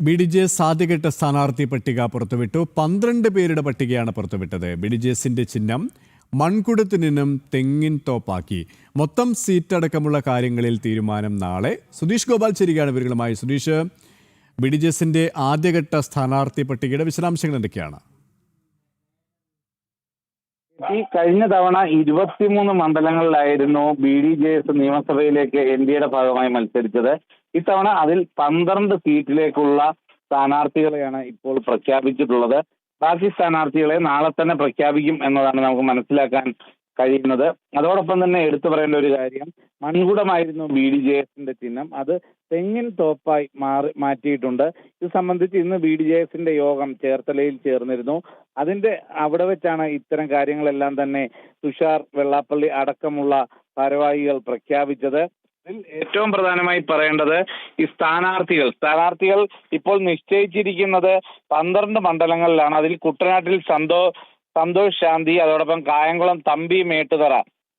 BDJS ആദ്യഘട്ട സ്ഥാനാർത്ഥി പട്ടിക പുറത്തുവിട്ടു. 12 പേരുടെ പട്ടികയാണ് പുറത്തുവിട്ടത്. BDJSന്റെ ചിഹ്നം മൺകുടത്തിനും തെങ്ങിൻ തോപ്പാക്കി. മൊത്തം സീറ്റ് അടക്കമുള്ള കാര്യങ്ങളിൽ തീരുമാനം നാളെ. സുധീഷ് ഗോപാൽ ചേരുകയാണ് വിവരങ്ങളുമായി. സുധീഷ്, BDJSന്റെ ആദ്യഘട്ട സ്ഥാനാർത്ഥി പട്ടികയുടെ വിശദാംശങ്ങൾ എന്തൊക്കെയാണ്? ഈ കഴിഞ്ഞ തവണ 23 മണ്ഡലങ്ങളിലായിരുന്നു BDJS നിയമസഭയിലേക്ക് NDAയുടെ ഭാഗമായി മത്സരിച്ചത്. ഇത്തവണ അതിൽ 12 സീറ്റിലേക്കുള്ള സ്ഥാനാർത്ഥികളെയാണ് ഇപ്പോൾ പ്രഖ്യാപിച്ചിട്ടുള്ളത്. ബാക്കി സ്ഥാനാർത്ഥികളെ നാളെ തന്നെ പ്രഖ്യാപിക്കും എന്നതാണ് നമുക്ക് മനസ്സിലാക്കാൻ കഴിയുന്നത്. അതോടൊപ്പം തന്നെ എടുത്തു പറയേണ്ട ഒരു കാര്യം, മൺകുടമായിരുന്നു BDJSന്റെ ചിഹ്നം, അത് തെങ്ങിൻ തോപ്പായി മാറ്റിയിട്ടുണ്ട്. ഇത് സംബന്ധിച്ച് ഇന്ന് BDJSന്റെ യോഗം ചേർത്തലയിൽ ചേർന്നിരുന്നു. അതിന്റെ അവിടെ വെച്ചാണ് ഇത്തരം കാര്യങ്ങളെല്ലാം തന്നെ തുഷാർ വെള്ളാപ്പള്ളി അടക്കമുള്ള ഭാരവാഹികൾ പ്രഖ്യാപിച്ചത്. ഇതിൽ ഏറ്റവും പ്രധാനമായി പറയേണ്ടത് ഈ സ്ഥാനാർത്ഥികൾ ഇപ്പോൾ നിശ്ചയിച്ചിരിക്കുന്നത് 12 മണ്ഡലങ്ങളിലാണ്. അതിൽ കുട്ടനാട്ടിൽ സന്തോഷ് ശാന്തി, അതോടൊപ്പം കായംകുളം തമ്പി മേട്ടുതറ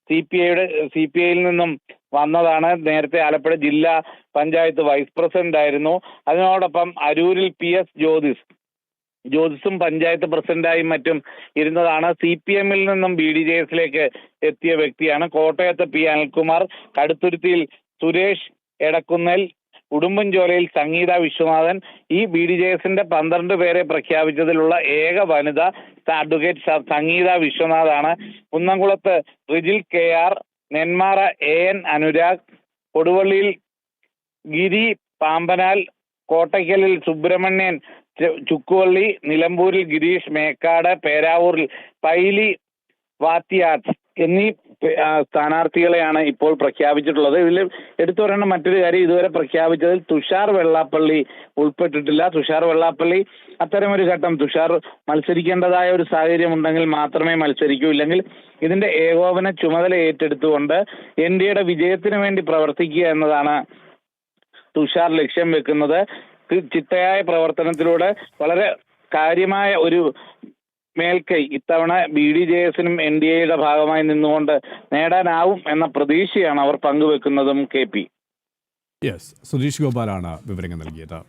CPIയിൽ നിന്നും വന്നതാണ്. നേരത്തെ ആലപ്പുഴ ജില്ലാ പഞ്ചായത്ത് വൈസ് പ്രസിഡന്റ് ആയിരുന്നു. അതിനോടൊപ്പം അരൂരിൽ PS ജ്യോതിസും പഞ്ചായത്ത് പ്രസിഡന്റായും മറ്റും ഇരുന്നതാണ്. CPMൽ നിന്നും BDJSലേക്ക് എത്തിയ വ്യക്തിയാണ്. കോട്ടയത്ത് P അനിൽകുമാർ, കടുത്തുരുത്തിയിൽ സുരേഷ് എടക്കുന്നേൽ, ഉടുമ്പൻചോലയിൽ സംഗീത വിശ്വനാഥൻ. ഈ BDJSന്റെ 12 പേരെ പ്രഖ്യാപിച്ചതിലുള്ള ഏക വനിത അഡ്വക്കേറ്റ് സംഗീത വിശ്വനാഥാണ്. കുന്നംകുളത്ത് റിജിൽ KR, നെന്മാറ AN അനുരാഗ്, കൊടുവള്ളിയിൽ ഗിരി പാമ്പനാൽ, കോട്ടയ്ക്കലിൽ സുബ്രഹ്മണ്യൻ ചുക്കുവള്ളി, നിലമ്പൂരിൽ ഗിരീഷ് മേക്കാട്, പേരാവൂരിൽ പൈലി വാത്തിയാട്ട് എന്നീ സ്ഥാനാർത്ഥികളെയാണ് ഇപ്പോൾ പ്രഖ്യാപിച്ചിട്ടുള്ളത്. ഇതിൽ എടുത്തു പറയേണ്ട മറ്റൊരു കാര്യം, ഇതുവരെ പ്രഖ്യാപിച്ചതിൽ തുഷാർ വെള്ളാപ്പള്ളി ഉൾപ്പെട്ടിട്ടില്ല. തുഷാർ വെള്ളാപ്പള്ളി അത്തരമൊരു ഘട്ടം തുഷാർ മത്സരിക്കേണ്ടതായ ഒരു സാഹചര്യം ഉണ്ടെങ്കിൽ മാത്രമേ മത്സരിക്കൂ. ഇല്ലെങ്കിൽ ഇതിന്റെ ഏകോപന ചുമതല ഏറ്റെടുത്തുകൊണ്ട് NDAയുടെ വിജയത്തിന് വേണ്ടി പ്രവർത്തിക്കുക എന്നതാണ് തുഷാർ ലക്ഷ്യം വെക്കുന്നത്. ചിട്ടയായ പ്രവർത്തനത്തിലൂടെ വളരെ കാര്യമായ ഒരു മേൽക്കൈ ഇത്തവണ BDJSനും NDAയുടെ ഭാഗമായി നിന്നുകൊണ്ട് നേടാനാവും എന്ന പ്രതീക്ഷയാണ് അവർ പങ്കുവെക്കുന്നതും KP. സുധീഷ് ഗോപാലാണ് വിവരങ്ങൾ നൽകിയത്.